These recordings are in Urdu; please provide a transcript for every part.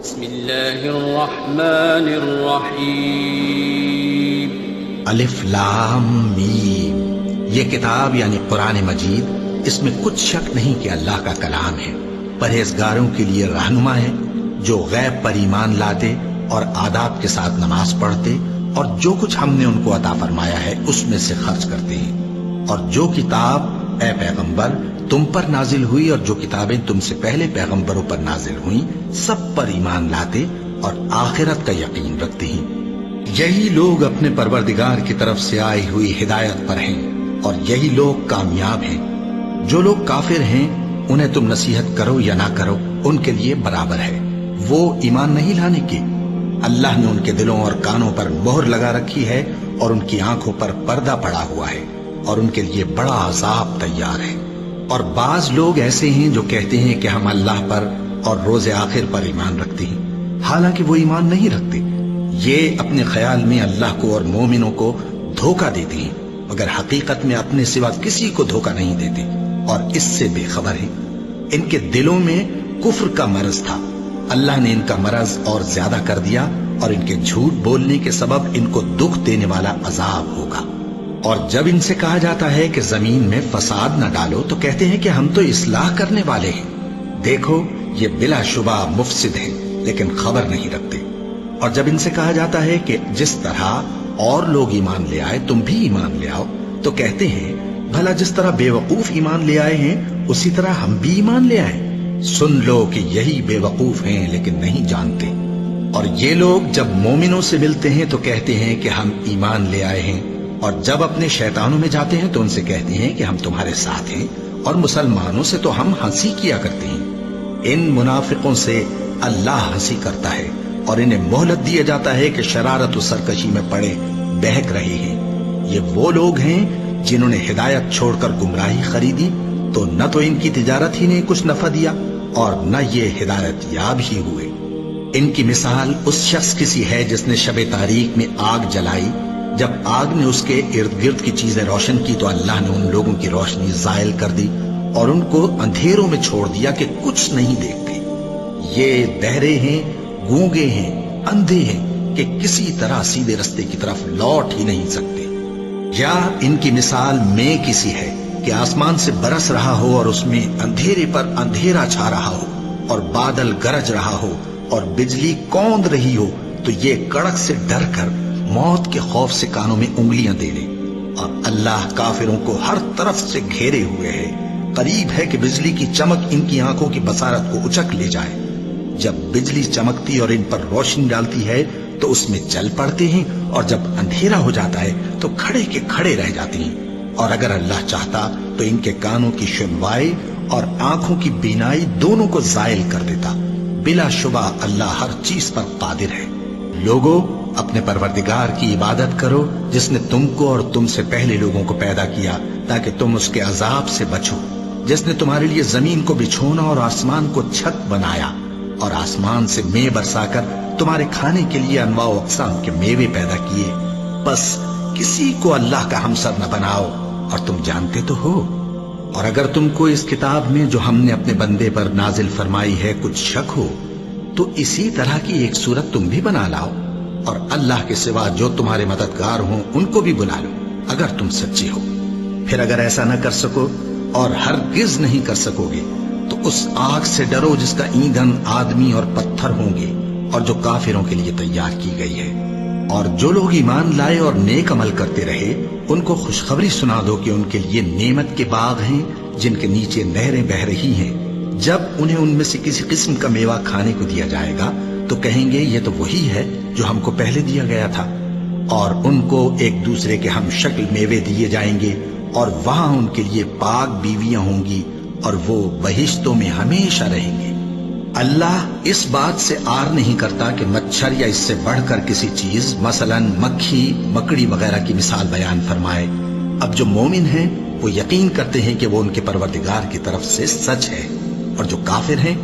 بسم اللہ الرحمن الرحیم الف لام میم۔ یہ کتاب یعنی قرآن مجید، اس میں کچھ شک نہیں کہ اللہ کا کلام ہے، پرہیزگاروں کے لیے رہنما ہے، جو غیب پر ایمان لاتے اور آداب کے ساتھ نماز پڑھتے اور جو کچھ ہم نے ان کو عطا فرمایا ہے اس میں سے خرچ کرتے ہیں، اور جو کتاب اے پیغمبر تم پر نازل ہوئی اور جو کتابیں تم سے پہلے پیغمبروں پر نازل ہوئیں سب پر ایمان لاتے اور آخرت کا یقین رکھتے ہیں۔ یہی لوگ اپنے پروردگار کی طرف سے آئی ہوئی ہدایت پر ہیں اور یہی لوگ کامیاب ہیں۔ جو لوگ کافر ہیں انہیں تم نصیحت کرو یا نہ کرو ان کے لیے برابر ہے، وہ ایمان نہیں لانے کے۔ اللہ نے ان کے دلوں اور کانوں پر مہر لگا رکھی ہے اور ان کی آنکھوں پر پردہ پڑا ہوا ہے اور ان کے لیے بڑا عذاب تیار ہے۔ اور بعض لوگ ایسے ہیں جو کہتے ہیں کہ ہم اللہ پر اور روز آخر پر ایمان رکھتے ہیں، حالانکہ وہ ایمان نہیں رکھتے۔ یہ اپنے خیال میں اللہ کو اور مومنوں کو دھوکہ دیتے ہیں، مگر حقیقت میں اپنے سوا کسی کو دھوکہ نہیں دیتے اور اس سے بے خبر ہیں۔ ان کے دلوں میں کفر کا مرض تھا، اللہ نے ان کا مرض اور زیادہ کر دیا اور ان کے جھوٹ بولنے کے سبب ان کو دکھ دینے والا عذاب ہوگا۔ اور جب ان سے کہا جاتا ہے کہ زمین میں فساد نہ ڈالو تو کہتے ہیں کہ ہم تو اصلاح کرنے والے ہیں۔ دیکھو یہ بلا شبہ مفسد ہیں لیکن خبر نہیں رکھتے۔ اور جب ان سے کہا جاتا ہے کہ جس طرح اور لوگ ایمان لے آئے تم بھی ایمان لے آؤ تو کہتے ہیں بھلا جس طرح بے وقوف ایمان لے آئے ہیں اسی طرح ہم بھی ایمان لے آئے۔ سن لو کہ یہی بے وقوف ہیں لیکن نہیں جانتے۔ اور یہ لوگ جب مومنوں سے ملتے ہیں تو کہتے ہیں کہ ہم ایمان لے آئے ہیں، اور جب اپنے شیطانوں میں جاتے ہیں تو ان سے کہتے ہیں کہ ہم تمہارے ساتھ ہیں، اور مسلمانوں سے تو ہم ہنسی کیا کرتے ہیں۔ ان منافقوں سے اللہ ہنسی کرتا ہے اور انہیں مہلت دیا جاتا ہے کہ شرارت و سرکشی میں پڑے بہک رہے ہیں۔ یہ وہ لوگ ہیں جنہوں نے ہدایت چھوڑ کر گمراہی خریدی، تو نہ تو ان کی تجارت ہی نے کچھ نفع دیا اور نہ یہ ہدایت یاب ہی ہوئے۔ ان کی مثال اس شخص کی سی ہے جس نے شب تاریک میں آگ جلائی، جب آگ نے اس کے ارد گرد کی چیزیں روشن کی تو اللہ نے ان لوگوں کی روشنی زائل کر دی اور ان کو اندھیروں میں چھوڑ دیا کہ کچھ نہیں دیکھتے۔ یہ بہرے ہیں، گونگے ہیں، اندھے ہیں کہ کسی طرح سیدھے رستے کی طرف لوٹ ہی نہیں سکتے۔ یا ان کی مثال میں کسی ہے کہ آسمان سے برس رہا ہو اور اس میں اندھیرے پر اندھیرا چھا رہا ہو اور بادل گرج رہا ہو اور بجلی کوند رہی ہو تو یہ کڑک سے ڈر کر موت کے خوف سے کانوں میں انگلیاں دے لے۔ اور اللہ کافروں کو ہر طرف سے گھیرے ہوئے ہے، قریب ہے کہ بجلی کی چمک ان کی آنکھوں کی بصارت کو اچک لے جائے۔ جب بجلی چمکتی اور ان پر روشنی ڈالتی ہے تو اس میں چل پڑتے ہیں، اور جب اندھیرا ہو جاتا ہے تو کھڑے کے کھڑے رہ جاتے ہیں۔ اور اگر اللہ چاہتا تو ان کے کانوں کی سنوائی اور آنکھوں کی بینائی دونوں کو زائل کر دیتا۔ بلا شبہ اللہ ہر چیز پر قادر ہے۔ لوگوں اپنے پروردگار کی عبادت کرو جس نے تم کو اور تم سے پہلے لوگوں کو پیدا کیا تاکہ تم اس کے عذاب سے بچو، جس نے تمہارے لیے زمین کو بچھونا اور آسمان کو چھت بنایا اور آسمان سے مے برسا کر تمہارے کھانے کے لیے انواع و اقسام کے میوے پیدا کیے۔ بس کسی کو اللہ کا ہمسر نہ بناؤ، اور تم جانتے تو ہو۔ اور اگر تم کو اس کتاب میں جو ہم نے اپنے بندے پر نازل فرمائی ہے کچھ شک ہو تو اسی طرح کی ایک صورت تم بھی بنا لاؤ، اور اللہ کے سوا جو تمہارے مددگار ہوں ان کو بھی بلا لو اگر تم سچے ہو۔ پھر اگر ایسا نہ کر سکو اور ہرگز نہیں کر سکو گے تو اس آگ سے ڈرو جس کا ایندھن آدمی اور پتھر ہوں گے اور جو کافروں کے لیے تیار کی گئی ہے۔ اور جو لوگ ایمان لائے اور نیک عمل کرتے رہے ان کو خوشخبری سنا دو کہ ان کے لیے نعمت کے باغ ہیں جن کے نیچے نہریں بہہ رہی ہیں۔ جب انہیں ان میں سے کسی قسم کا میوہ کھانے کو دیا جائے گا تو کہیں گے یہ تو وہی ہے جو ہم کو پہلے دیا گیا تھا، اور ان کو ایک دوسرے کے ہم شکل میوے دیے جائیں گے، اور وہاں ان کے لیے پاک بیویاں ہوں گی اور وہ بہشتوں میں ہمیشہ رہیں گے۔ اللہ اس بات سے آر نہیں کرتا کہ مچھر یا اس سے بڑھ کر کسی چیز مثلا مکھی، مکڑی وغیرہ کی مثال بیان فرمائے۔ اب جو مومن ہیں وہ یقین کرتے ہیں کہ وہ ان کے پروردگار کی طرف سے سچ ہے، اور جو کافر ہیں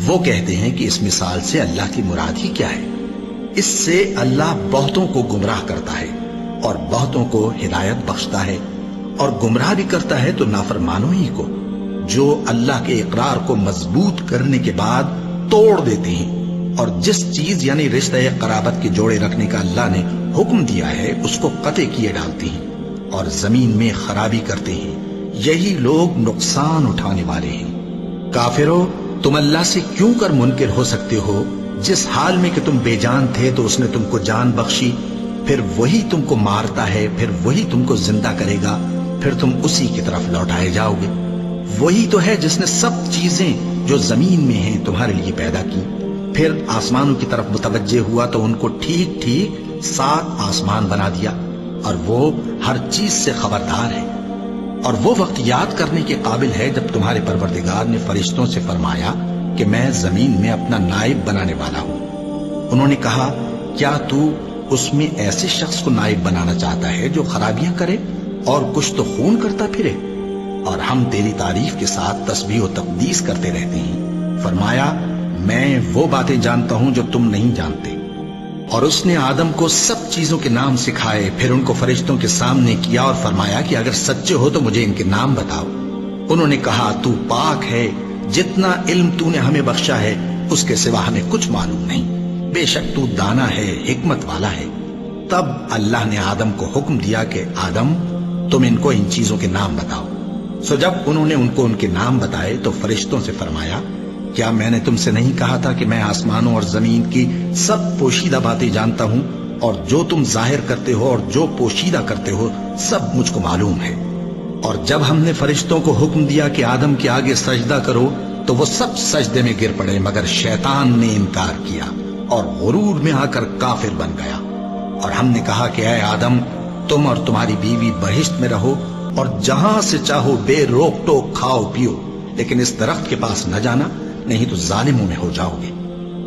وہ کہتے ہیں کہ اس مثال سے اللہ کی مراد ہی کیا ہے۔ اس سے اللہ بہتوں کو گمراہ کرتا ہے اور بہتوں کو ہدایت بخشتا ہے، اور گمراہ بھی کرتا ہے تو نافرمانوں ہی کو، جو اللہ کے اقرار کو مضبوط کرنے کے بعد توڑ دیتے ہیں اور جس چیز یعنی رشتہ قرابت کے جوڑے رکھنے کا اللہ نے حکم دیا ہے اس کو قطع کیے ڈالتے ہیں اور زمین میں خرابی کرتے ہیں، یہی لوگ نقصان اٹھانے والے ہیں۔ کافرو، تم اللہ سے کیوں کر منکر ہو سکتے ہو؟ جس حال میں کہ تم بے جان تھے تو اس نے تم کو جان بخشی، پھر وہی تم کو مارتا ہے، پھر وہی تم کو زندہ کرے گا، پھر تم اسی کی طرف لوٹائے جاؤ گے۔ وہی تو ہے جس نے سب چیزیں جو زمین میں ہیں تمہارے لیے پیدا کی، پھر آسمانوں کی طرف متوجہ ہوا تو ان کو ٹھیک ٹھیک 7 آسمان بنا دیا، اور وہ ہر چیز سے خبردار ہے۔ اور وہ وقت یاد کرنے کے قابل ہے جب تمہارے پروردگار نے فرشتوں سے فرمایا کہ میں زمین میں اپنا نائب بنانے والا ہوں۔ انہوں نے کہا، کیا تو اس میں ایسے شخص کو نائب بنانا چاہتا ہے جو خرابیاں کرے اور کچھ تو خون کرتا پھرے؟ اور ہم تیری تعریف کے ساتھ تسبیح و تقدیس کرتے رہتے ہیں۔ فرمایا، میں وہ باتیں جانتا ہوں جو تم نہیں جانتے۔ اور اس نے آدم کو سب چیزوں کے نام سکھائے، پھر ان کو فرشتوں کے سامنے کیا اور فرمایا کہ اگر سچے ہو تو مجھے ان کے نام بتاؤ۔ انہوں نے کہا، تو پاک ہے، جتنا علم تو نے ہمیں بخشا ہے اس کے سوا ہمیں کچھ معلوم نہیں، بے شک تو دانا ہے، حکمت والا ہے۔ تب اللہ نے آدم کو حکم دیا کہ آدم، تم ان کو ان چیزوں کے نام بتاؤ۔ سو جب انہوں نے ان کو ان کے نام بتائے تو فرشتوں سے فرمایا، کیا میں نے تم سے نہیں کہا تھا کہ میں آسمانوں اور زمین کی سب پوشیدہ باتیں جانتا ہوں، اور جو تم ظاہر کرتے ہو اور جو پوشیدہ کرتے ہو سب مجھ کو معلوم ہے۔ اور جب ہم نے فرشتوں کو حکم دیا کہ آدم کے آگے سجدہ کرو تو وہ سب سجدے میں گر پڑے، مگر شیطان نے انکار کیا اور غرور میں آ کر کافر بن گیا۔ اور ہم نے کہا کہ اے آدم، تم اور تمہاری بیوی بہشت میں رہو اور جہاں سے چاہو بے روک ٹوک کھاؤ پیو، لیکن اس درخت کے پاس نہ جانا، نہیں تو ظالموں میں ہو جاؤ گے۔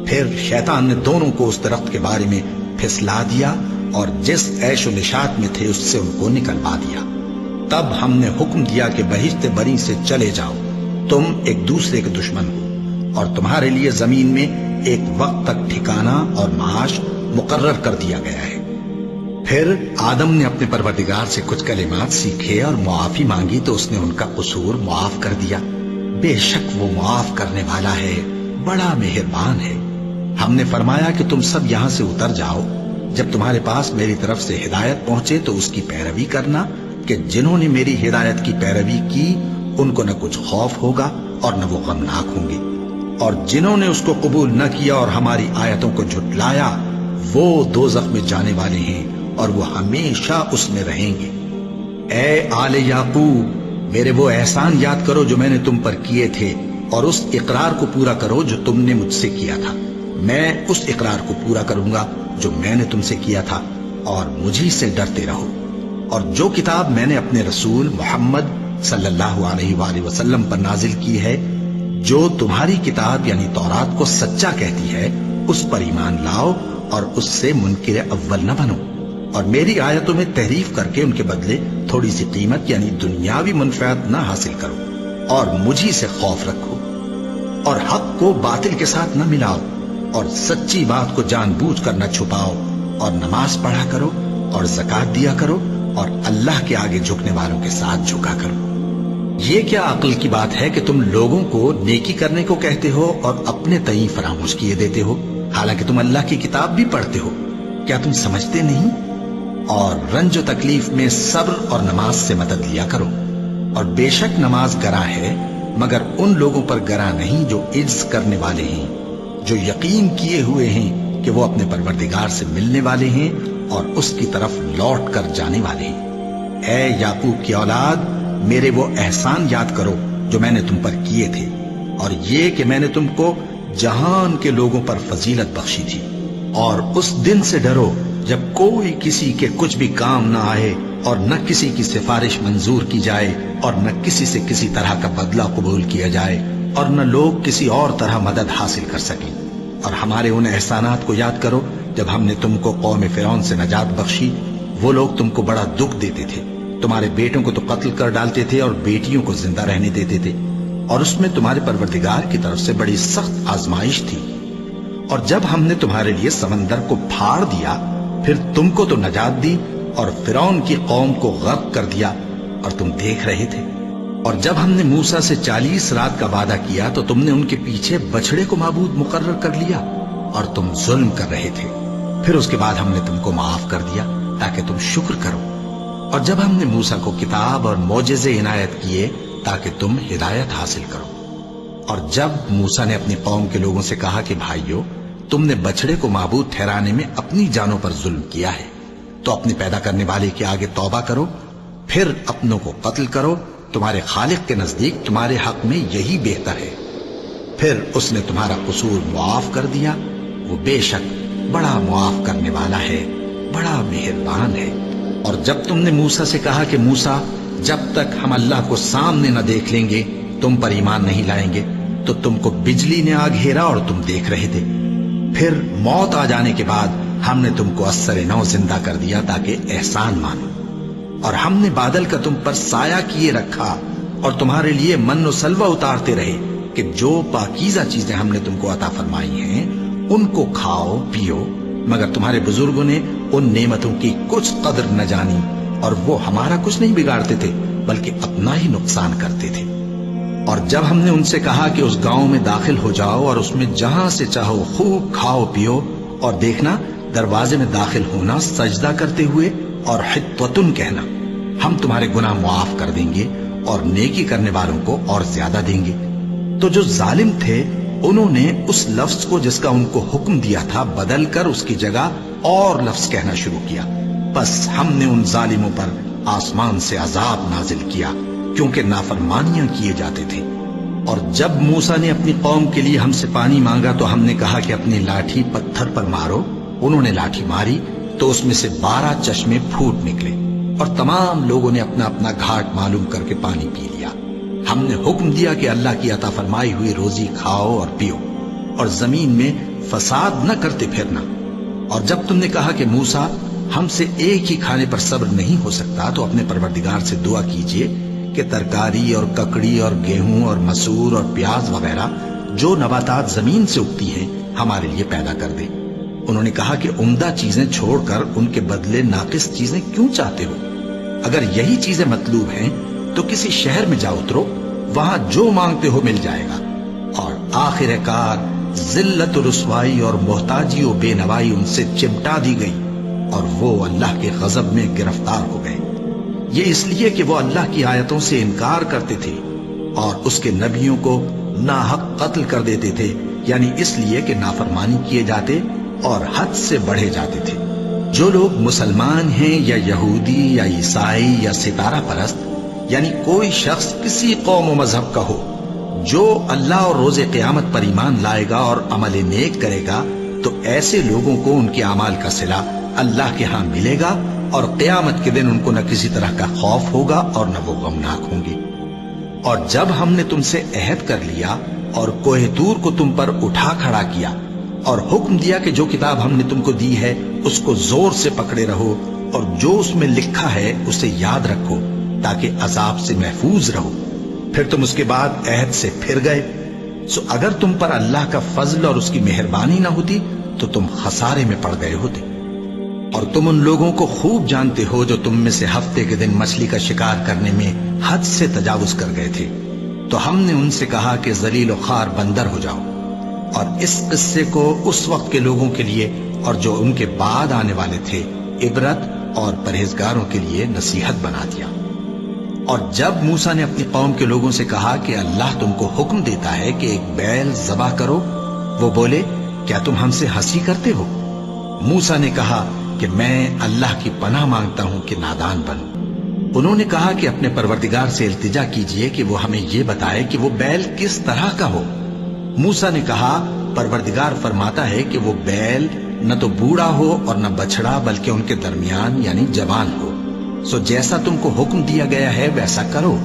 پھر شیطان نے دونوں کو اس درخت کے بارے میں پھسلا دیا اور جس عیش و نشاط میں تھے اس سے ان کو نکلوا دیا۔ تب ہم نے حکم دیا کہ بہشت بری سے چلے جاؤ، تم ایک دوسرے کے دشمن ہو، اور تمہارے لیے زمین میں ایک وقت تک ٹھکانہ اور معاش مقرر کر دیا گیا ہے۔ پھر آدم نے اپنے پروردگار سے کچھ کلمات سیکھے اور معافی مانگی تو اس نے ان کا قصور معاف کر دیا۔ بے شک وہ معاف کرنے والا ہے، بڑا مہربان ہے۔ ہم نے فرمایا کہ تم سب یہاں سے اتر جاؤ، جب تمہارے پاس میری طرف سے ہدایت پہنچے تو اس کی پیروی کرنا، کہ جنہوں نے میری ہدایت کی پیروی کی ان کو نہ کچھ خوف ہوگا اور نہ وہ غمناک ہوں گے، اور جنہوں نے اس کو قبول نہ کیا اور ہماری آیتوں کو جھٹلایا وہ دوزخ میں جانے والے ہیں اور وہ ہمیشہ اس میں رہیں گے۔ اے آل یعقوب، میرے وہ احسان یاد کرو جو میں نے تم پر کیے تھے، اور اس اقرار کو پورا کرو جو تم نے مجھ سے کیا تھا۔ میں اس اقرار کو پورا کروں گا جو میں نے تم سے کیا تھا، اور مجھی سے ڈرتے رہو۔ اور جو کتاب میں نے اپنے رسول محمد صلی اللہ علیہ وآلہ وسلم پر نازل کی ہے، جو تمہاری کتاب یعنی تورات کو سچا کہتی ہے، اس پر ایمان لاؤ اور اس سے منکر اول نہ بنو، اور میری آیتوں میں تحریف کر کے ان کے بدلے تھوڑی سی قیمت یعنی دنیاوی منفعت نہ حاصل کرو، اور مجھی سے خوف رکھو، اور حق کو باطل کے ساتھ نہ ملاؤ، اور سچی بات کو جان بوجھ کر نہ چھپاؤ، اور نماز پڑھا کرو اور زکوٰۃ دیا کرو، اور اللہ کے آگے جھکنے والوں کے ساتھ جھکا کرو۔ یہ کیا عقل کی بات ہے کہ تم لوگوں کو نیکی کرنے کو کہتے ہو اور اپنے تئیں فراموش کیے دیتے ہو، حالانکہ تم اللہ کی کتاب بھی پڑھتے ہو؟ کیا تم سمجھتے نہیں؟ اور رنج و تکلیف میں صبر اور نماز سے مدد لیا کرو، اور بے شک نماز گراں ہے، مگر ان لوگوں پر گراں نہیں جو عجز کرنے والے ہیں، جو یقین کیے ہوئے ہیں کہ وہ اپنے پروردگار سے ملنے والے ہیں اور اس کی طرف لوٹ کر جانے والے ہیں۔ اے یعقوب کی اولاد، میرے وہ احسان یاد کرو جو میں نے تم پر کیے تھے، اور یہ کہ میں نے تم کو جہان کے لوگوں پر فضیلت بخشی تھی۔ اور اس دن سے ڈرو جب کوئی کسی کے کچھ بھی کام نہ آئے، اور نہ کسی کی سفارش منظور کی جائے، اور نہ کسی سے کسی طرح کا بدلہ قبول کیا جائے، اور نہ لوگ کسی اور طرح مدد حاصل کر سکیں۔ اور ہمارے ان احسانات کو یاد کرو جب ہم نے تم کو قوم فرعون سے نجات بخشی۔ وہ لوگ تم کو بڑا دکھ دیتے تھے، تمہارے بیٹوں کو تو قتل کر ڈالتے تھے اور بیٹیوں کو زندہ رہنے دیتے تھے، اور اس میں تمہارے پروردگار کی طرف سے بڑی سخت آزمائش تھی۔ اور جب ہم نے تمہارے لیے سمندر کو پھاڑ دیا، پھر تم کو تو نجات دی اور فرعون کی قوم کو غرق کر دیا، اور تم دیکھ رہے تھے۔ اور جب ہم نے موسیٰ سے 40 رات کا وعدہ کیا تو تم نے ان کے پیچھے بچڑے کو معبود مقرر کر لیا، اور تم ظلم کر رہے تھے. پھر اس کے بعد ہم نے تم کو معاف کر دیا تاکہ تم شکر کرو. اور جب ہم نے موسیٰ کو کتاب اور معجزے عنایت کیے تاکہ تم ہدایت حاصل کرو. اور جب موسیٰ نے اپنی قوم کے لوگوں سے کہا کہ بھائیو، تم نے بچڑے کو معبود ٹھہرانے میں اپنی جانوں پر ظلم کیا ہے، تو اپنے پیدا کرنے والے کے آگے توبہ کرو، پھر اپنوں کو قتل کرو. تمہارے خالق کے نزدیک تمہارے حق میں یہی بہتر ہے. پھر اس نے تمہارا قصور معاف کر دیا. وہ بے شک بڑا معاف کرنے والا ہے، بڑا مہربان ہے. اور جب تم نے موسیٰ سے کہا کہ موسیٰ، جب تک ہم اللہ کو سامنے نہ دیکھ لیں گے تم پر ایمان نہیں لائیں گے، تو تم کو بجلی نے آ گھیرا اور تم دیکھ رہے تھے. پھر موت آ جانے کے بعد ہم نے تم کو اثر نو زندہ کر دیا تاکہ احسان مانو. اور ہم نے بادل کا تم پر سایہ کیے رکھا اور تمہارے لیے من و سلوہ اتارتے رہے کہ جو پاکیزہ چیزیں ہم نے تم کو عطا فرمائی ہیں ان کو کھاؤ پیو. مگر تمہارے بزرگوں نے ان نعمتوں کی کچھ قدر نہ جانی، اور وہ ہمارا کچھ نہیں بگاڑتے تھے بلکہ اپنا ہی نقصان کرتے تھے. اور جب ہم نے ان سے کہا کہ اس گاؤں میں داخل ہو جاؤ اور اس میں جہاں سے چاہو خوب کھاؤ پیو، اور دیکھنا دروازے میں داخل ہونا سجدہ کرتے ہوئے اور حطوتن کہنا، ہم تمہارے گناہ معاف کر دیں گے اور نیکی کرنے والوں کو اور زیادہ دیں گے. تو جو ظالم تھے انہوں نے اس لفظ کو جس کا ان کو حکم دیا تھا بدل کر اس کی جگہ اور لفظ کہنا شروع کیا. بس ہم نے ان ظالموں پر آسمان سے عذاب نازل کیا کیونکہ نافرمانیاں کیے جاتے تھے. اور جب موسیٰ نے اپنی قوم کے لیے ہم سے پانی مانگا تو ہم نے کہا کہ اپنی لاٹھی پتھر پر مارو. انہوں نے لاٹھی ماری تو اس میں سے 12 چشمے پھوٹ نکلے اور تمام لوگوں نے اپنا اپنا گھاٹ معلوم کر کے پانی پی لیا. ہم نے حکم دیا کہ اللہ کی عطا فرمائی ہوئی روزی کھاؤ اور پیو اور زمین میں فساد نہ کرتے پھرنا. اور جب تم نے کہا کہ موسیٰ ہم سے ایک ہی کھانے پر صبر نہیں ہو سکتا تو اپنے پروردگار سے دعا کیجئے کہ ترکاری اور ککڑی اور گیہوں اور مسور اور پیاز وغیرہ جو نباتات زمین سے اگتی ہیں ہمارے لیے پیدا کر دے. انہوں نے کہا کہ عمدہ چیزیں چھوڑ کر ان کے بدلے ناقص چیزیں کیوں چاہتے ہو؟ اگر یہی چیزیں مطلوب ہیں تو کسی شہر میں جا اترو، وہاں جو مانگتے ہو مل جائے گا. اور آخر کار ذلت و رسوائی اور محتاجی و بے نوائی ان سے چمٹا دی گئی اور وہ اللہ کے غضب میں گرفتار ہو گئے. یہ اس لیے کہ وہ اللہ کی آیتوں سے انکار کرتے تھے اور اس کے نبیوں کو ناحق قتل کر دیتے تھے، یعنی اس لیے کہ نافرمانی کیے جاتے اور حد سے بڑھے جاتے تھے. جو لوگ مسلمان ہیں یا یہودی یا عیسائی یا ستارہ پرست، یعنی کوئی شخص کسی قوم و مذہب کا ہو، جو اللہ اور روز قیامت پر ایمان لائے گا اور عمل نیک کرے گا تو ایسے لوگوں کو ان کے اعمال کا صلہ اللہ کے ہاں ملے گا اور قیامت کے دن ان کو نہ کسی طرح کا خوف ہوگا اور نہ وہ غمناک ہوں گے. اور جب ہم نے تم سے عہد کر لیا اور کوہ طور کو تم پر اٹھا کھڑا کیا اور حکم دیا کہ جو کتاب ہم نے تم کو دی ہے اس کو زور سے پکڑے رہو اور جو اس میں لکھا ہے اسے یاد رکھو تاکہ عذاب سے محفوظ رہو، پھر تم اس کے بعد عہد سے پھر گئے، سو اگر تم پر اللہ کا فضل اور اس کی مہربانی نہ ہوتی تو تم خسارے میں پڑ گئے ہوتے. اور تم ان لوگوں کو خوب جانتے ہو جو تم میں سے ہفتے کے دن مچھلی کا شکار کرنے میں حد سے تجاوز کر گئے تھے، تو ہم نے ان سے کہا کہ ذلیل و خوار بندر ہو جاؤ. اور اس قصے کو اس وقت کے لوگوں کے لیے اور جو ان کے بعد آنے والے تھے عبرت اور پرہیزگاروں کے لیے نصیحت بنا دیا. اور جب موسیٰ نے اپنی قوم کے لوگوں سے کہا کہ اللہ تم کو حکم دیتا ہے کہ ایک بیل ذبح کرو، وہ بولے کیا تم ہم سے ہنسی کرتے ہو؟ موسیٰ نے کہا کہ میں اللہ کی پناہ مانگتا ہوں کہ نادان بنوں. انہوں نے کہا کہ اپنے پروردگار سے التجا کیجئے کہ وہ ہمیں یہ بتائے کہ وہ بیل کس طرح کا ہو. موسیٰ نے کہا پروردگار فرماتا ہے کہ وہ بیل نہ تو بوڑھا ہو اور نہ بچڑا بلکہ ان کے درمیان یعنی جوان ہو، سو جیسا تم کو حکم دیا گیا ہے ویسا کرو.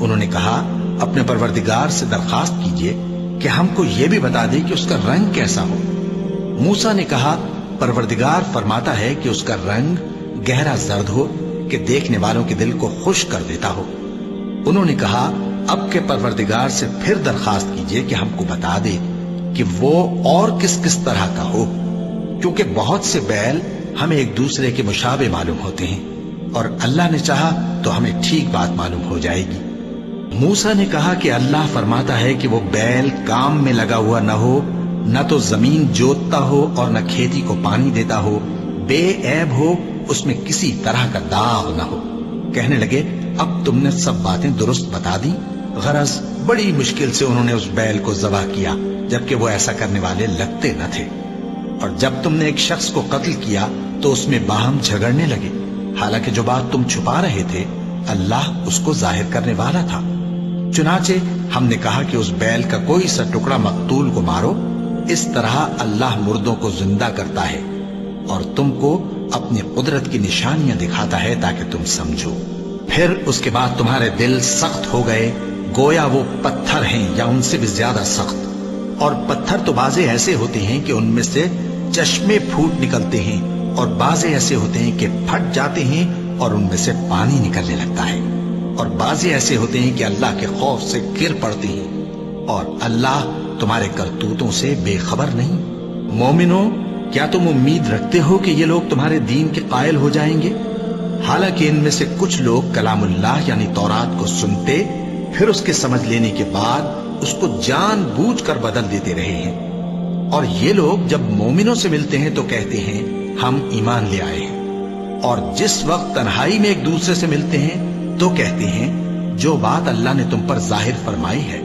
انہوں نے کہا اپنے پروردگار سے درخواست کیجئے کہ ہم کو یہ بھی بتا دے کہ اس کا رنگ کیسا ہو. موسیٰ نے کہا پروردگار فرماتا ہے کہ اس کا رنگ گہرا زرد ہو کہ دیکھنے والوں کے دل کو خوش کر دیتا ہو. انہوں نے کہا اب کے پروردگار سے پھر درخواست کیجئے کہ ہم کو بتا دے کہ وہ اور کس کس طرح کا ہو، کیونکہ بہت سے بیل ہمیں ایک دوسرے کے مشابہ معلوم ہوتے ہیں اور اللہ نے چاہا تو ہمیں ٹھیک بات معلوم ہو جائے گی. موسیٰ نے کہا کہ اللہ فرماتا ہے کہ وہ بیل کام میں لگا ہوا نہ ہو نہ تو زمین جوتتا ہو اور نہ کھیتی کو پانی دیتا ہو، بے عیب ہو، اس میں کسی طرح کا داغ نہ ہو۔ کہنے لگے اب تم نے سب باتیں درست بتا دی۔ غرض بڑی مشکل سے انہوں نے اس بیل کو ذبح کیا، جبکہ وہ ایسا کرنے والے لگتے نہ تھے۔ اور جب تم نے ایک شخص کو قتل کیا تو اس میں باہم جھگڑنے لگے، حالانکہ جو بات تم چھپا رہے تھے اللہ اس کو ظاہر کرنے والا تھا۔ چنانچہ ہم نے کہا کہ اس بیل کا کوئی سا ٹکڑا مقتول کو مارو، اس طرح اللہ مردوں کو زندہ کرتا ہے اور تم کو اپنی قدرت کی نشانیاں دکھاتا ہے تاکہ تم سمجھو۔ پھر اس کے بعد تمہارے دل سخت ہو گئے، گویا وہ پتھر ہیں یا ان سے بھی زیادہ سخت۔ اور پتھر تو بعضے ایسے ہوتے ہیں کہ ان میں سے چشمے پھوٹ نکلتے ہیں، اور بعضے ایسے ہوتے ہیں کہ پھٹ جاتے ہیں اور ان میں سے پانی نکلنے لگتا ہے، اور بعضے ایسے ہوتے ہیں کہ اللہ کے خوف سے گر پڑتے ہیں۔ اور اللہ تمہارے کرتوتوں سے بے خبر نہیں۔ مومنو، کیا تم امید رکھتے ہو کہ یہ لوگ تمہارے دین کے قائل ہو جائیں گے؟ حالانکہ ان میں سے کچھ لوگ کلام اللہ یعنی تورات کو سنتے، پھر اس کے سمجھ لینے کے بعد اس کو جان بوجھ کر بدل دیتے رہے ہیں۔ اور یہ لوگ جب مومنوں سے ملتے ہیں تو کہتے ہیں ہم ایمان لے آئے ہیں، اور جس وقت تنہائی میں ایک دوسرے سے ملتے ہیں تو کہتے ہیں جو بات اللہ نے تم پر ظاہر فرمائی ہے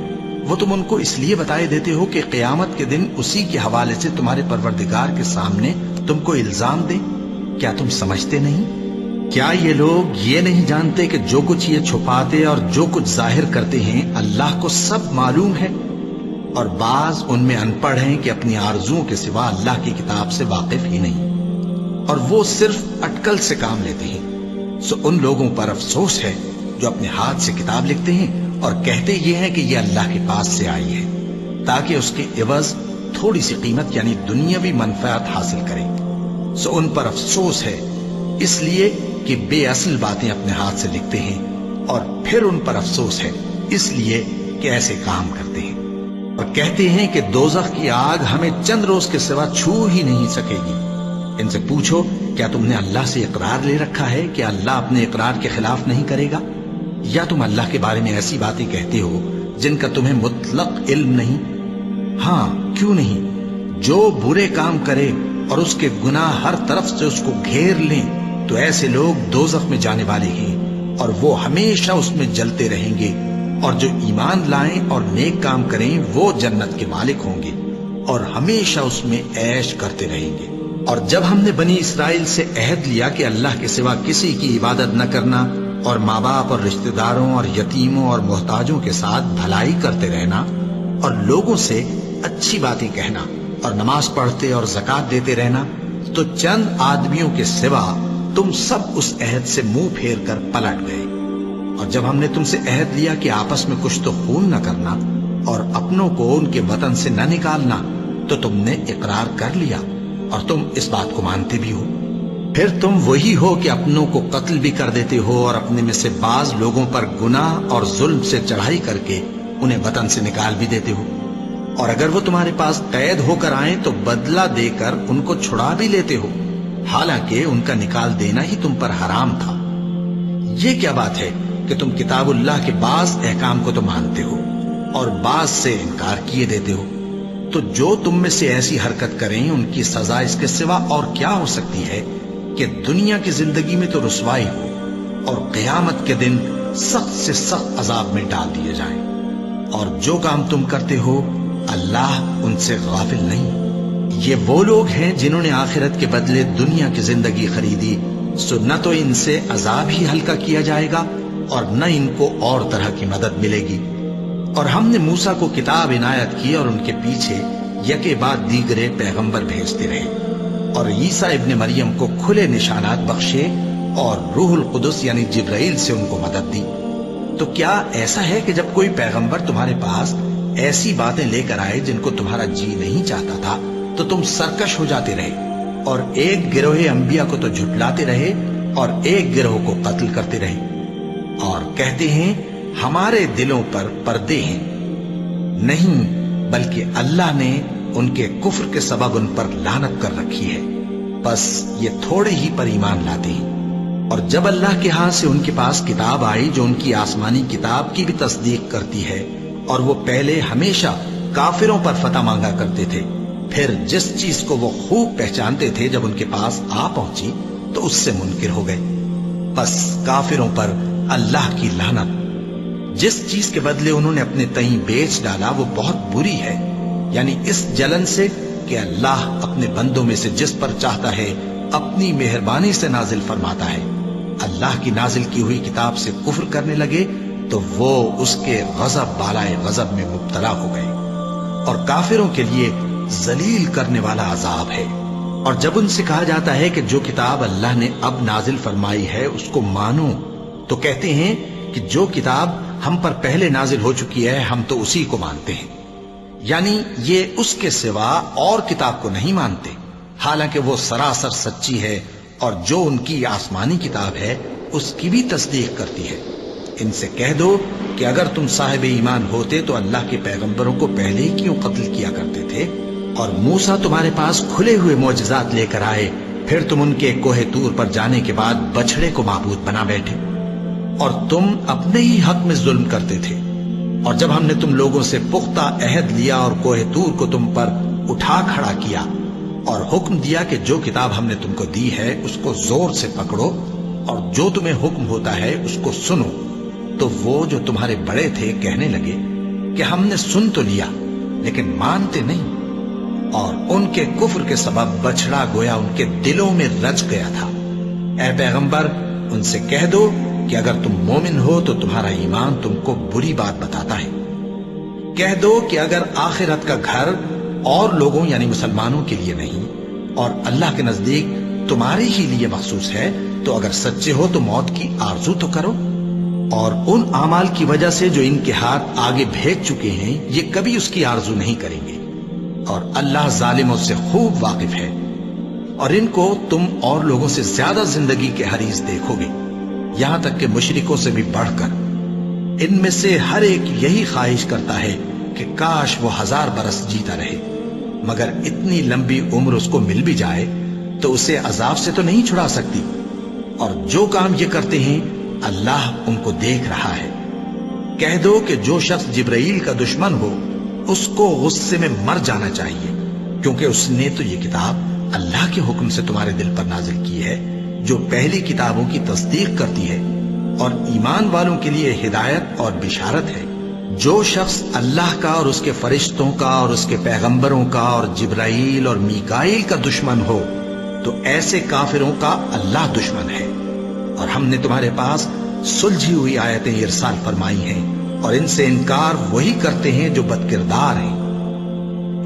وہ تم ان کو اس لیے بتائے دیتے ہو کہ قیامت کے دن اسی کے حوالے سے تمہارے پروردگار کے سامنے تم کو الزام دیں۔ کیا تم سمجھتے نہیں؟ کیا یہ لوگ یہ نہیں جانتے کہ جو کچھ یہ چھپاتے اور جو کچھ ظاہر کرتے ہیں اللہ کو سب معلوم ہے؟ اور بعض ان میں ان پڑھ ہیں کہ اپنی آرزوؤں کے سوا اللہ کی کتاب سے واقف ہی نہیں، اور وہ صرف اٹکل سے کام لیتے ہیں۔ سو ان لوگوں پر افسوس ہے جو اپنے ہاتھ سے کتاب لکھتے ہیں اور کہتے یہ ہیں کہ یہ اللہ کے پاس سے آئی ہے، تاکہ اس کے عوض تھوڑی سی قیمت یعنی دنیاوی منفعت حاصل کریں۔ سو ان پر افسوس ہے اس لیے کہ بے اصل باتیں اپنے ہاتھ سے لکھتے ہیں، اور پھر ان پر افسوس ہے اس لیے کہ ایسے کام کرتے ہیں، اور کہتے ہیں کہ دوزخ کی آگ ہمیں چند روز کے سوا چھو ہی نہیں سکے گی۔ ان سے پوچھو کیا تم نے اللہ سے اقرار لے رکھا ہے کہ اللہ اپنے اقرار کے خلاف نہیں کرے گا؟ یا تم اللہ کے بارے میں ایسی باتیں کہتے ہو جن کا تمہیں مطلق علم نہیں؟ ہاں کیوں نہیں، جو برے کام کرے اور اس کے گناہ ہر طرف سے اس کو گھیر لیں تو ایسے لوگ دوزخ میں جانے والے ہیں اور وہ ہمیشہ اس میں جلتے رہیں گے، اور جو ایمان لائیں اور نیک کام کریں وہ جنت کے مالک ہوں گے اور ہمیشہ اس میں عیش کرتے رہیں گے۔ اور جب ہم نے بنی اسرائیل سے عہد لیا کہ اللہ کے سوا کسی کی عبادت نہ کرنا اور ماں باپ اور رشتہ داروں اور یتیموں اور محتاجوں کے ساتھ بھلائی کرتے رہنا اور لوگوں سے اچھی باتیں کہنا اور نماز پڑھتے اور زکوٰۃ دیتے رہنا، تو چند آدمیوں کے سوا تم سب اس عہد سے منہ پھیر کر پلٹ گئے۔ اور جب ہم نے تم سے عہد لیا کہ آپس میں کچھ تو خون نہ کرنا اور اپنوں کو ان کے وطن سے نہ نکالنا، تو تم نے اقرار کر لیا اور تم اس بات کو مانتے بھی ہو۔ پھر تم وہی ہو کہ اپنوں کو قتل بھی کر دیتے ہو اور اپنے میں سے بعض لوگوں پر گناہ اور ظلم سے چڑھائی کر کے انہیں وطن سے نکال بھی دیتے ہو، اور اگر وہ تمہارے پاس قید ہو کر آئیں تو بدلہ دے کر ان کو چھڑا بھی لیتے ہو، حالانکہ ان کا نکال دینا ہی تم پر حرام تھا۔ یہ کیا بات ہے کہ تم کتاب اللہ کے بعض احکام کو تو مانتے ہو اور بعض سے انکار کیے دیتے ہو؟ تو جو تم میں سے ایسی حرکت کریں ان کی سزا اس کے سوا اور کیا ہو سکتی ہے کہ دنیا کی زندگی میں تو رسوائی ہو اور قیامت کے دن سخت سے سخت عذاب میں ڈال دیے جائیں۔ اور جو کام تم کرتے ہو اللہ ان سے غافل نہیں۔ یہ وہ لوگ ہیں جنہوں نے آخرت کے بدلے دنیا کی زندگی خریدی، سو نہ تو ان سے عذاب ہی ہلکا کیا جائے گا اور نہ ان کو اور طرح کی مدد ملے گی۔ اور ہم نے موسیٰ کو کتاب عنایت کی اور ان کے پیچھے یکے بعد دیگرے پیغمبر بھیجتے رہے، اور عیسیٰ ابن مریم کو کھلے نشانات بخشے اور روح القدس یعنی جبرائیل سے ان کو مدد دی۔ تو کیا ایسا ہے کہ جب کوئی پیغمبر تمہارے پاس ایسی باتیں لے کر آئے جن کو تمہارا جی نہیں چاہتا تھا تو تم سرکش ہو جاتے رہے اور ایک گروہ انبیاء کو تو جھٹلاتے رہے اور ایک گروہ کو قتل کرتے رہے، اور کہتے ہیں ہمارے دلوں پر پردے ہیں؟ نہیں، بلکہ اللہ نے ان کے کفر کے سبب ان پر لعنت کر رکھی ہے، بس یہ تھوڑے ہی پر ایمان لاتے ہیں۔ اور جب اللہ کے ہاں سے ان کے پاس کتاب آئی جو ان کی آسمانی کتاب کی بھی تصدیق کرتی ہے، اور وہ پہلے ہمیشہ کافروں پر فتح مانگا کرتے تھے، پھر جس چیز کو وہ خوب پہچانتے تھے جب ان کے پاس آ پہنچی تو اس سے منکر ہو گئے۔ بس کافروں پر اللہ کی لعنت۔ جس چیز کے بدلے انہوں نے اپنے تئیں بیچ ڈالا وہ بہت بری ہے، یعنی اس جلن سے کہ اللہ اپنے بندوں میں سے جس پر چاہتا ہے اپنی مہربانی سے نازل فرماتا ہے۔ اللہ کی نازل کی ہوئی کتاب سے کفر کرنے لگے تو وہ اس کے غضب بالائے غضب میں مبتلا ہو گئے، اور کافروں کے لیے ذلیل کرنے والا عذاب ہے۔ اور جب ان سے کہا جاتا ہے کہ جو کتاب اللہ نے اب نازل فرمائی ہے اس کو مانو، تو کہتے ہیں کہ جو کتاب ہم پر پہلے نازل ہو چکی ہے ہم تو اسی کو مانتے ہیں، یعنی یہ اس کے سوا اور کتاب کو نہیں مانتے، حالانکہ وہ سراسر سچی ہے اور جو ان کی آسمانی کتاب ہے اس کی بھی تصدیق کرتی ہے۔ ان سے کہہ دو کہ اگر تم صاحب ایمان ہوتے تو اللہ کے پیغمبروں کو پہلے ہی کیوں قتل کیا کرتے تھے؟ اور موسیٰ تمہارے پاس کھلے ہوئے معجزات لے کر آئے، پھر تم ان کے کوہ طور پر جانے کے بعد بچڑے کو معبود بنا بیٹھے، اور تم اپنے ہی حق میں ظلم کرتے تھے۔ اور جب ہم نے تم لوگوں سے پختہ عہد لیا اور کوہ طور کو تم پر اٹھا کھڑا کیا اور حکم دیا کہ جو کتاب ہم نے تم کو دی ہے اس کو زور سے پکڑو اور جو تمہیں حکم ہوتا ہے اس کو سنو، تو وہ جو تمہارے بڑے تھے کہنے لگے کہ ہم نے سن تو لیا لیکن مانتے نہیں، اور ان کے کفر کے سبب بچڑا گویا ان کے دلوں میں رچ گیا تھا۔ اے پیغمبر ان سے کہہ دو کہ اگر تم مومن ہو تو تمہارا ایمان تم کو بری بات بتاتا ہے۔ کہہ دو کہ اگر آخرت کا گھر اور لوگوں یعنی مسلمانوں کے لیے نہیں اور اللہ کے نزدیک تمہارے ہی لیے مخصوص ہے تو اگر سچے ہو تو موت کی آرزو تو کرو، اور ان اعمال کی وجہ سے جو ان کے ہاتھ آگے بھیج چکے ہیں یہ کبھی اس کی آرزو نہیں کریں گے، اور اللہ ظالموں سے خوب واقف ہے۔ اور ان کو تم اور لوگوں سے زیادہ زندگی کے حریص دیکھو گے، یہاں تک کہ مشرکوں سے بھی بڑھ کر۔ ان میں سے ہر ایک یہی خواہش کرتا ہے کہ کاش وہ 1000 برس جیتا رہے، مگر اتنی لمبی عمر اس کو مل بھی جائے تو اسے عذاب سے تو نہیں چھڑا سکتی، اور جو کام یہ کرتے ہیں اللہ ان کو دیکھ رہا ہے۔ کہہ دو کہ جو شخص جبرائیل کا دشمن ہو اس کو غصے میں مر جانا چاہیے، کیونکہ اس نے تو یہ کتاب اللہ کے حکم سے تمہارے دل پر نازل کی ہے جو پہلی کتابوں کی تصدیق کرتی ہے اور ایمان والوں کے لیے ہدایت اور بشارت ہے۔ جو شخص اللہ کا اور اس کے فرشتوں کا اور اس کے پیغمبروں کا اور جبرائیل اور میکائیل کا دشمن ہو تو ایسے کافروں کا اللہ دشمن ہے۔ اور ہم نے تمہارے پاس سلجھی ہوئی آیتیں ارسال فرمائی ہیں، اور ان سے انکار وہی کرتے ہیں جو بدکردار ہیں۔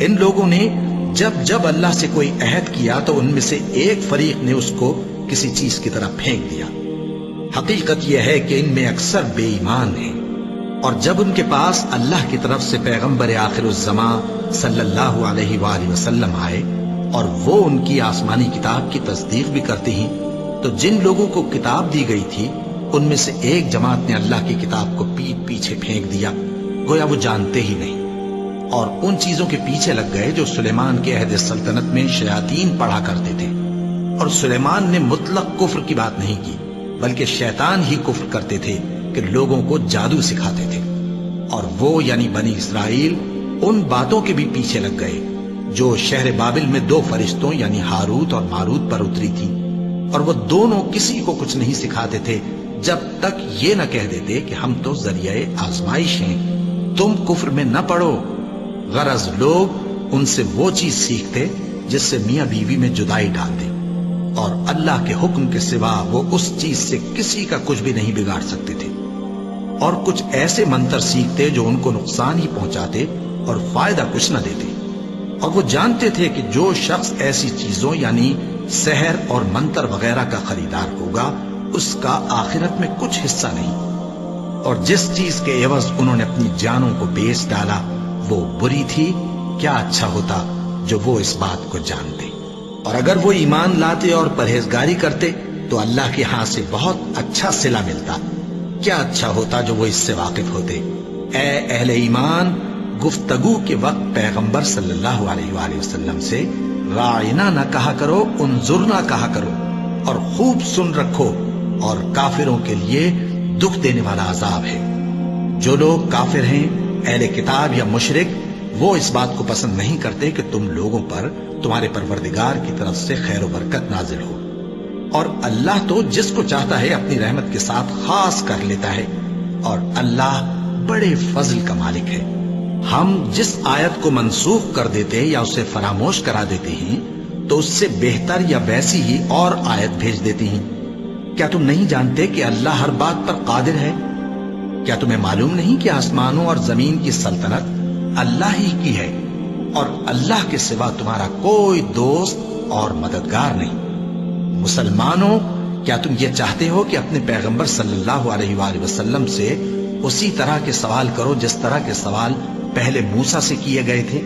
ان لوگوں نے جب جب اللہ سے کوئی عہد کیا تو ان میں سے ایک فریق نے اس کو کسی چیز کی طرح پھینک دیا۔ حقیقت یہ ہے کہ ان میں اکثر بے ایمان ہیں، اور جب ان کے پاس اللہ کی طرف سے پیغمبر آخر الزمان صلی اللہ علیہ وآلہ وسلم آئے اور وہ ان کی آسمانی کتاب کی تصدیق بھی کرتے ہیں، تو جن لوگوں کو کتاب دی گئی تھی ان میں سے ایک جماعت نے اللہ کی کتاب کو پیٹ پیچھے پھینک دیا، گویا وہ جانتے ہی نہیں، اور ان چیزوں کے پیچھے لگ گئے جو سلیمان کے عہد سلطنت میں شیاطین پڑھا کرتے تھے۔ اور سلیمان نے مطلق کفر کی بات نہیں کی، بلکہ شیطان ہی کفر کرتے تھے کہ لوگوں کو جادو سکھاتے تھے، اور وہ یعنی بنی اسرائیل ان باتوں کے بھی پیچھے لگ گئے جو شہر بابل میں 2 فرشتوں یعنی ہاروت اور ماروت پر اتری تھی، اور وہ دونوں کسی کو کچھ نہیں سکھاتے تھے جب تک یہ نہ کہہ دیتے کہ ہم تو ذریعہ آزمائش ہیں، تم کفر میں نہ پڑو۔ غرض لوگ ان سے وہ چیز سیکھتے جس سے میاں بیوی میں جدائی ڈال دے، اور اللہ کے حکم کے سوا وہ اس چیز سے کسی کا کچھ بھی نہیں بگاڑ سکتے تھے، اور کچھ ایسے منتر سیکھتے جو ان کو نقصان ہی پہنچاتے اور فائدہ کچھ نہ دیتے، اور وہ جانتے تھے کہ جو شخص ایسی چیزوں یعنی سحر اور منتر وغیرہ کا خریدار ہوگا اس کا آخرت میں کچھ حصہ نہیں، اور جس چیز کے عوض انہوں نے اپنی جانوں کو بیچ ڈالا وہ بری تھی، کیا اچھا ہوتا جو وہ اس بات کو جانتے۔ اور اگر وہ ایمان لاتے اور پرہیزگاری کرتے تو اللہ کے ہاں سے بہت اچھا صلہ ملتا، کیا اچھا ہوتا جو وہ اس سے واقف ہوتے۔ اے اہل ایمان، گفتگو کے وقت پیغمبر صلی اللہ علیہ وآلہ وسلم سے راعنا نہ کہا کرو، انظرنا کہا کرو، اور خوب سن رکھو، اور کافروں کے لیے دکھ دینے والا عذاب ہے۔ جو لوگ کافر ہیں، اہل کتاب یا مشرک، وہ اس بات کو پسند نہیں کرتے کہ تم لوگوں پر تمہارے پروردگار کی طرف سے خیر و برکت نازل ہو، اور اللہ تو جس کو چاہتا ہے اپنی رحمت کے ساتھ خاص کر لیتا ہے، اور اللہ بڑے فضل کا مالک ہے۔ ہم جس آیت کو منسوخ کر دیتے یا اسے فراموش کرا دیتے ہیں تو اس سے بہتر یا ویسی ہی اور آیت بھیج دیتے ہیں۔ کیا تم نہیں جانتے کہ اللہ ہر بات پر قادر ہے؟ کیا تمہیں معلوم نہیں کہ آسمانوں اور زمین کی سلطنت اللہ ہی کی ہے، اور اللہ کے سوا تمہارا کوئی دوست اور مددگار نہیں؟ مسلمانوں، کیا تم یہ چاہتے ہو کہ اپنے پیغمبر صلی اللہ علیہ وآلہ وسلم سے اسی طرح کے سوال کرو جس طرح کے سوال پہلے موسیٰ سے کیے گئے تھے؟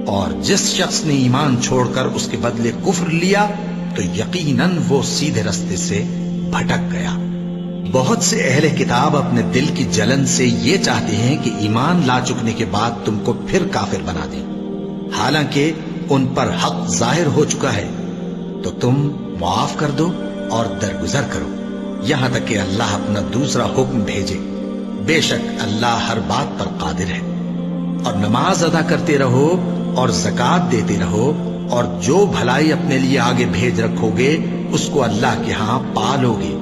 اور جس شخص نے ایمان چھوڑ کر اس کے بدلے کفر لیا تو یقیناً وہ سیدھے رستے سے بھٹک گیا۔ بہت سے اہل کتاب اپنے دل کی جلن سے یہ چاہتے ہیں کہ ایمان لا چکنے کے بعد تم کو پھر کافر بنا دیں، حالانکہ ان پر حق ظاہر ہو چکا ہے۔ تو تم معاف کر دو اور درگزر کرو یہاں تک کہ اللہ اپنا دوسرا حکم بھیجے۔ بے شک اللہ ہر بات پر قادر ہے۔ اور نماز ادا کرتے رہو اور زکوٰۃ دیتے رہو، اور جو بھلائی اپنے لیے آگے بھیج رکھو گے اس کو اللہ کے ہاں پالو گے۔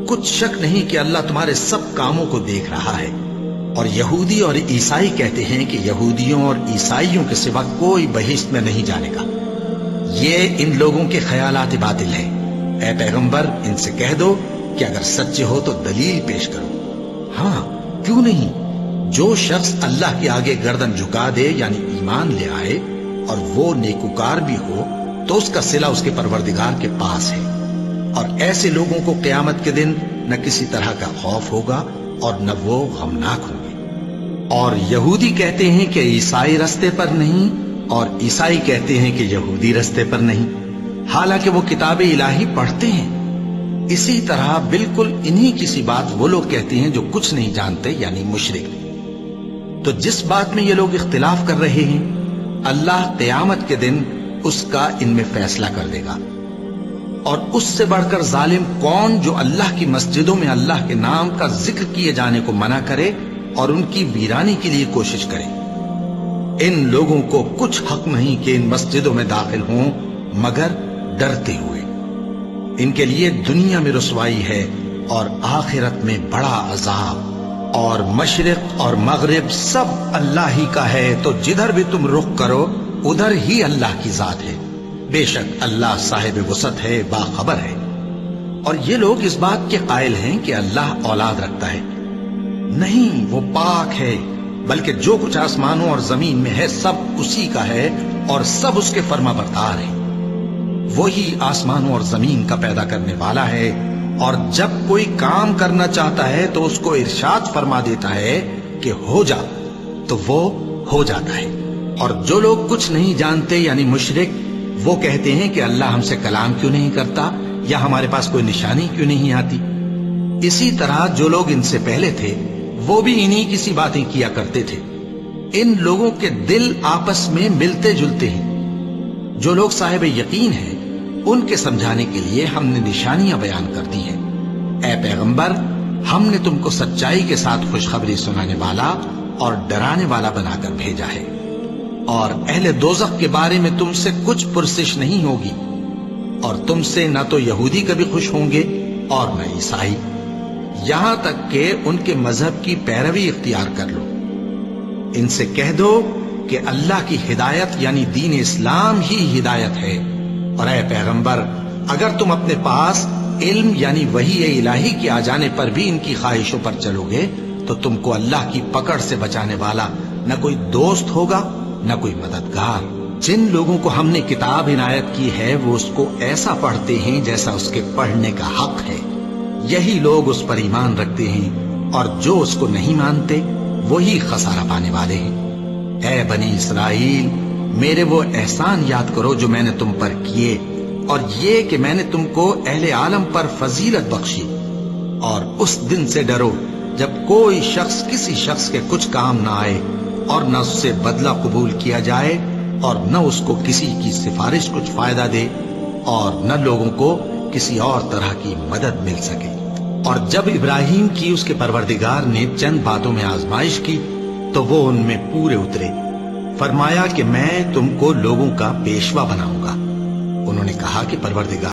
کچھ شک نہیں کہ اللہ تمہارے سب کاموں کو دیکھ رہا ہے۔ اور یہودی اور عیسائی کہتے ہیں کہ یہودیوں اور عیسائیوں کے سوا کوئی بہشت میں نہیں جانے گا۔ یہ ان لوگوں کے خیالات باطل ہیں۔ اے پیغمبر، ان سے کہہ دو کہ اگر سچے ہو تو دلیل پیش کرو۔ ہاں، کیوں نہیں؟ جو شخص اللہ کے آگے گردن جھکا دے یعنی ایمان لے آئے اور وہ نیکوکار بھی ہو تو اس کا صلہ اس کے پروردگار کے پاس ہے، اور ایسے لوگوں کو قیامت کے دن نہ کسی طرح کا خوف ہوگا اور نہ وہ غمناک ہوں گے۔ اور یہودی کہتے ہیں کہ عیسائی رستے پر نہیں، اور عیسائی کہتے ہیں کہ یہودی رستے پر نہیں، حالانکہ وہ کتاب الہی پڑھتے ہیں۔ اسی طرح بالکل انہی کسی بات وہ لوگ کہتے ہیں جو کچھ نہیں جانتے یعنی مشرک۔ تو جس بات میں یہ لوگ اختلاف کر رہے ہیں اللہ قیامت کے دن اس کا ان میں فیصلہ کر دے گا۔ اور اس سے بڑھ کر ظالم کون جو اللہ کی مسجدوں میں اللہ کے نام کا ذکر کیے جانے کو منع کرے اور ان کی ویرانی کے لیے کوشش کرے۔ ان لوگوں کو کچھ حق نہیں کہ ان مسجدوں میں داخل ہوں مگر ڈرتے ہوئے۔ ان کے لیے دنیا میں رسوائی ہے اور آخرت میں بڑا عذاب۔ اور مشرق اور مغرب سب اللہ ہی کا ہے، تو جدھر بھی تم رخ کرو ادھر ہی اللہ کی ذات ہے۔ بے شک اللہ صاحب وسعت ہے، باخبر ہے۔ اور یہ لوگ اس بات کے قائل ہیں کہ اللہ اولاد رکھتا ہے۔ نہیں، وہ پاک ہے، بلکہ جو کچھ آسمانوں اور زمین میں ہے سب اسی کا ہے اور سب اس کے فرما بردار ہیں۔ وہی آسمانوں اور زمین کا پیدا کرنے والا ہے، اور جب کوئی کام کرنا چاہتا ہے تو اس کو ارشاد فرما دیتا ہے کہ ہو جا، تو وہ ہو جاتا ہے۔ اور جو لوگ کچھ نہیں جانتے یعنی مشرک، وہ کہتے ہیں کہ اللہ ہم سے کلام کیوں نہیں کرتا یا ہمارے پاس کوئی نشانی کیوں نہیں آتی۔ اسی طرح جو لوگ ان سے پہلے تھے وہ بھی انہی کسی باتیں کیا کرتے تھے۔ ان لوگوں کے دل آپس میں ملتے جلتے ہیں۔ جو لوگ صاحب یقین ہیں ان کے سمجھانے کے لیے ہم نے نشانیاں بیان کر دی ہیں۔ اے پیغمبر، ہم نے تم کو سچائی کے ساتھ خوشخبری سنانے والا اور ڈرانے والا بنا کر بھیجا ہے، اور اہل دوزخ کے بارے میں تم سے کچھ پرسش نہیں ہوگی، اور تم سے نہ تو یہودی کبھی خوش ہوں گے اور نہ عیسائی، یہاں تک کہ ان کے مذہب کی پیروی اختیار کر لو۔ ان سے کہہ دو کہ اللہ کی ہدایت یعنی دین اسلام ہی ہدایت ہے، اور اے پیغمبر، اگر تم اپنے پاس علم یعنی وحی الہی کے آ جانے پر بھی ان کی خواہشوں پر چلو گے تو تم کو اللہ کی پکڑ سے بچانے والا نہ کوئی دوست ہوگا نہ کوئی مددگار۔ جن لوگوں کو ہم نے کتاب عنایت کی ہے وہ اس کو ایسا پڑھتے ہیں جیسا اس کے پڑھنے کا حق ہے، یہی لوگ اس پر ایمان رکھتے ہیں، اور جو اس کو نہیں مانتے وہی خسارہ پانے والے ہیں۔ اے بنی اسرائیل، میرے وہ احسان یاد کرو جو میں نے تم پر کیے، اور یہ کہ میں نے تم کو اہل عالم پر فضیلت بخشی، اور اس دن سے ڈرو جب کوئی شخص کسی شخص کے کچھ کام نہ آئے اور نہ اس سے بدلہ قبول کیا جائے، اور نہ اس کو کسی کی سفارش کچھ فائدہ دے، اور نہ لوگوں کو کسی اور طرح کی مدد مل سکے۔ اور جب ابراہیم کی اس کے پروردگار نے چند باتوں میں آزمائش کی تو وہ ان میں پورے اترے، فرمایا کہ میں تم کو لوگوں کا پیشوا بناؤں گا۔ انہوں نے کہا کہ پروردگار